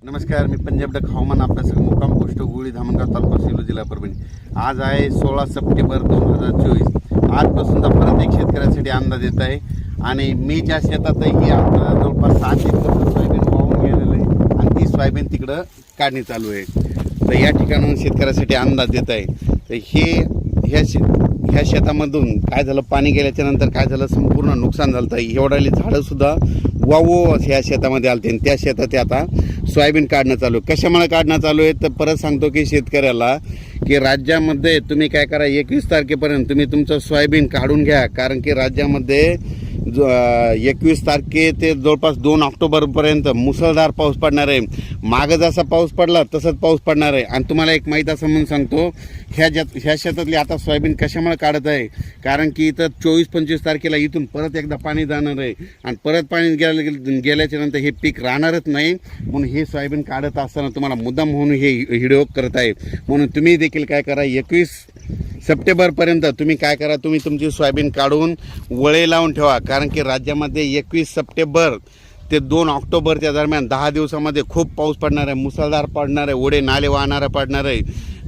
नमस्कार, मी पंजाब डक हवामान अभ्यासक मुक्काम पोस्ट गुळी धामणगाव तालुका सेलू जिल्हा परभणी। आज आहे 16 सप्टेंबर 2024। आजपासून परत एक शेतकऱ्यासाठी अंदाज येत आहे आणि मी ज्या शेतात आहे ही आपल्याला जवळपास 7 एकर सोयाबीन वाहून गेलेलं आहे आणि ती सोयाबीन तिकडं काढणी चालू आहे। तर या ठिकाणाहून शेतकऱ्यासाठी अंदाज येत आहे। तर ह्या शेतामधून काय झालं, पाणी गेल्याच्या नंतर काय झालं, संपूर्ण नुकसान झालं। तर एवढाली झाडंसुद्धा वावो ह्या शेतामध्ये आलते आणि त्या शेतात आता सोयाबीन काढणं चालू आहे। कशामुळे काढणं चालू आहे तर परत सांगतो की शेतकऱ्याला की राज्यामध्ये तुम्ही काय करा, 21 तारखेपर्यंत तुम्ही तुमचं सोयाबीन काढून घ्या। कारण की राज्यामध्ये 21 तारखे ते जवळपास 2 ऑक्टोबरपर्यंत मुसळधार पाऊस पडणार आहे। मागं जसा पाऊस पडला तसंच पाऊस पडणार आहे। आणि तुम्हाला एक माहीत असं म्हणून सांगतो, ह्या शेतातली आता सोयाबीन कशामुळे काढत आहे, कारण की इथं 24-25 तारखेला इथून परत एकदा पाणी जाणार आहे आणि परत पाणी गेल्याच्या नंतर हे पीक राहणारच नाही। म्हणून हे सोयाबीन काढत असताना तुम्हाला मुद्दाम म्हणून हे व्हिडिओ करत आहे। म्हणून तुम्ही देखील काय करा, 21 सप्टेंबरपर्यंत तुम्ही काय करा, तुम्ही तुमची सोयाबीन काढून वळे लावून ठेवा। कारण की राज्यामध्ये 21 सप्टेंबर ते 2 ऑक्टोबरच्या दरम्यान 10 दिवसामध्ये खूप पाऊस पडणार आहे, मुसळधार पडणार आहे, ओढे नाले वाहणारा पडणार आहे,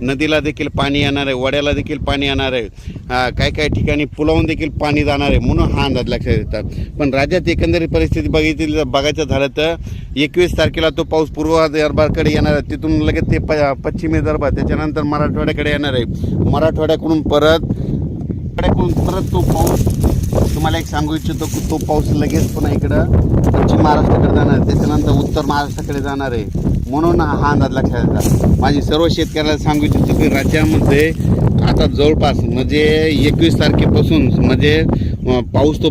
नदीला देखील पाणी येणार आहे, वड्याला देखील पाणी येणार आहे, काही ठिकाणी पुलावून देखील पाणी जाणार आहे। म्हणून हा अंदाज लक्षात येतात। पण राज्यात एकंदरीत परिस्थिती बघायचं झालं तर 21 तारखेला तो पाऊस पूर्व विदर्भाकडे येणार आहे, तिथून लगेच ते पश्चिमी विदर्भ, त्याच्यानंतर मराठवाड्याकडे येणार आहे। मराठवाड्याकडून परत तो पाऊस, तुम्हाला एक सांगू इच्छितो की तो पाऊस लगेच पुन्हा इकडं पश्चिम महाराष्ट्राकडे जाणार आहे, त्याच्यानंतर उत्तर महाराष्ट्राकडे जाणार आहे। म्हणून हा अंदाज लक्षात येतात। माझी सर्व शेतकऱ्याला सांगू इच्छितो की राज्यामध्ये आता जवळपास म्हणजे 21 तारखेपासून म्हणजे पाऊस तो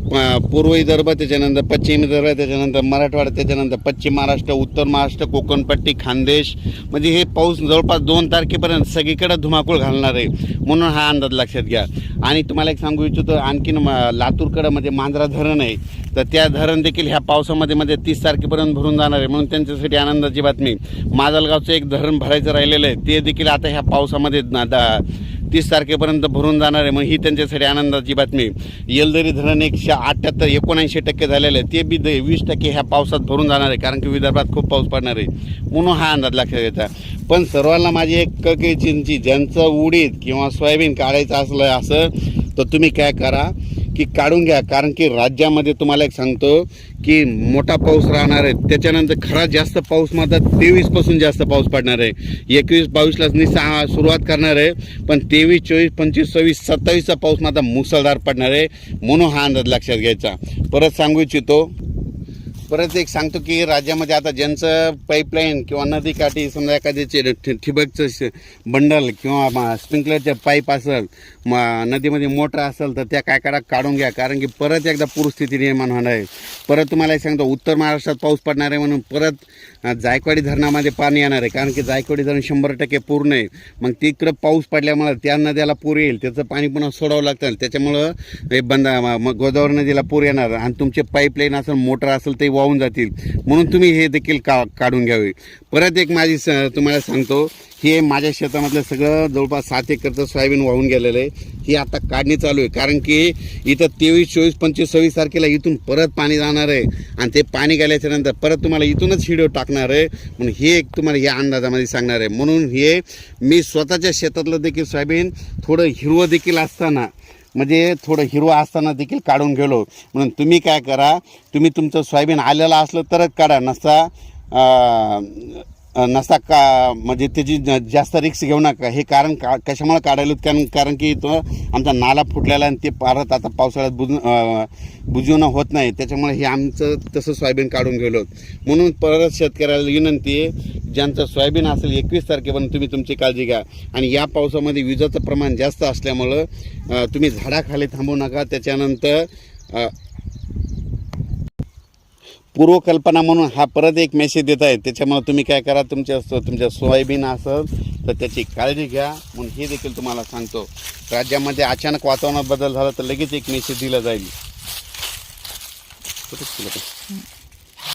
पूर्व विदर्भ, त्याच्यानंतर पश्चिम विदर्भ, त्याच्यानंतर मराठवाडा, त्याच्यानंतर पश्चिम महाराष्ट्र, उत्तर महाराष्ट्र, कोकणपट्टी, खानदेश, म्हणजे हे पाऊस जवळपास 2 तारखेपर्यंत सगळीकडे धुमाकूळ घालणार आहे। म्हणून हा अंदाज लक्षात घ्या। आणि तुम्हाला एक सांगू इच्छितो, आणखीन लातूरकडं म्हणजे मांजरा धरण आहे, तर त्या धरण देखील ह्या पावसामध्ये 30 तारखेपर्यंत भरून जाणार आहे। म्हणून त्यांच्यासाठी आनंदाची बातमी, माजलगावचं एक धरण भरायचं राहिलेलं आहे, ते देखील आता ह्या पावसामध्ये 30 तारखेपर्यंत भरून जाणार आहे। मग ही त्यांच्यासाठी आनंदाची बातमी। येलदरी धरण 79% झालेलं आहे, ते बी 20% ह्या पावसात भरून जाणार आहे, कारण की विदर्भात खूप पाऊस पडणार आहे। म्हणून हा अंदाज लक्षात येतात। पण सर्वांना माझी एक कळकळीची, ज्यांचं उडीद किंवा सोयाबीन काढायचं असलं असं तर तुम्ही काय करा की काढून घ्या। कारण की राज्यामध्ये तुम्हाला एक सांगतो की मोठा पाऊस राहणार आहे, त्याच्यानंतर खरा जास्त पाऊस मात्र 23 पासून जास्त पाऊस पडणार आहे। 21-22ला सुरुवात करणार आहे, पण 23, 24, 25, 26, 27चा पाऊस मात्र मुसळधार पडणार आहे। म्हणून हा अंदाज लक्षात घ्यायचा। परत सांगू इच्छितो, परत एक सांगतो की राज्यामध्ये आता ज्यांचं पाईपलाईन किंवा नदीकाठी समजा एखाद्याचे ठिबकचं बंडल किंवा स्प्रिंकलरचे पाईप असेल, नदीमध्ये मोटर असेल, तर त्या काय करा, काढून घ्या। कारण की परत एकदा पूरस्थिती निर्माण होणार आहे। परत तुम्हाला एक सांगतो, उत्तर महाराष्ट्रात पाऊस पडणार आहे, म्हणून परत जायकवाडी धरणामध्ये पाणी येणार आहे। कारण की जायकवाडी धरण 100% पूर्ण आहे। मग तिकडं पाऊस पडल्यामुळे त्या नद्याला पूर येईल, त्याचं पाणी पुन्हा सोडावं लागतं, त्याच्यामुळं हे मग गोदावरी नदीला पूर येणार आणि तुमचे पाईपलाईन असेल, मोटर असेल, ते वाहून जातील। म्हणून तुम्ही हे देखील काढून घ्यावे। परत एक माझी तुम्हाला सांगतो, हे माझ्या शेतामधलं सगळं जवळपास 7 एकरचं सोयाबीन वाहून गेलेलं आहे। ही आता काढणी चालू आहे, कारण की इथं 23, 24, 25, 26 तारखेला इथून परत पाणी जाणार आहे आणि ते पाणी गेल्याच्या नंतर परत तुम्हाला इथूनच व्हिडिओ टाकणार आहे। म्हणून हे एक तुम्हाला या अंदाजामध्ये सांगणार आहे। म्हणून हे मी स्वतःच्या शेतातलं देखील सोयाबीन थोडं हिरवं देखील असताना, म्हणजे थोडं हिरवं असताना देखील काढून गेलो। म्हणून तुम्ही काय करा, तुम्ही तुमचं सोयाबीन आलेलं असलं तरच काढा, नसता का म्हणजे त्याची जास्त रिक्स घेऊ नका। हे कारण कशामुळे काढायला, कारण की तो आमचा नाला फुटलेला आणि ते परत आता पावसाळ्यात बुजवणं होत नाही, त्याच्यामुळे हे आमचं तसं सोयाबीन काढून गेलो। म्हणून परत शेतकऱ्याला विनंती आहे, ज्यांचं सोयाबीन असेल 21 तारखेपर्यंत तुम्ही तुमची काळजी घ्या। आणि या पावसामध्ये विजेचं प्रमाण जास्त असल्यामुळं तुम्ही झाडाखाली थांबू नका। त्याच्यानंतर पूर्वकल्पना म्हणून हा परत एक मेसेज देत आहे, त्याच्यामुळे तुम्ही काय करा, तुमच्या सोयाबीन असेल तर त्याची काळजी घ्या। म्हणून हे देखील तुम्हाला सांगतो, राज्यामध्ये अचानक वातावरणात बदल झाला तर लगेच एक मेसेज दिला जाईल।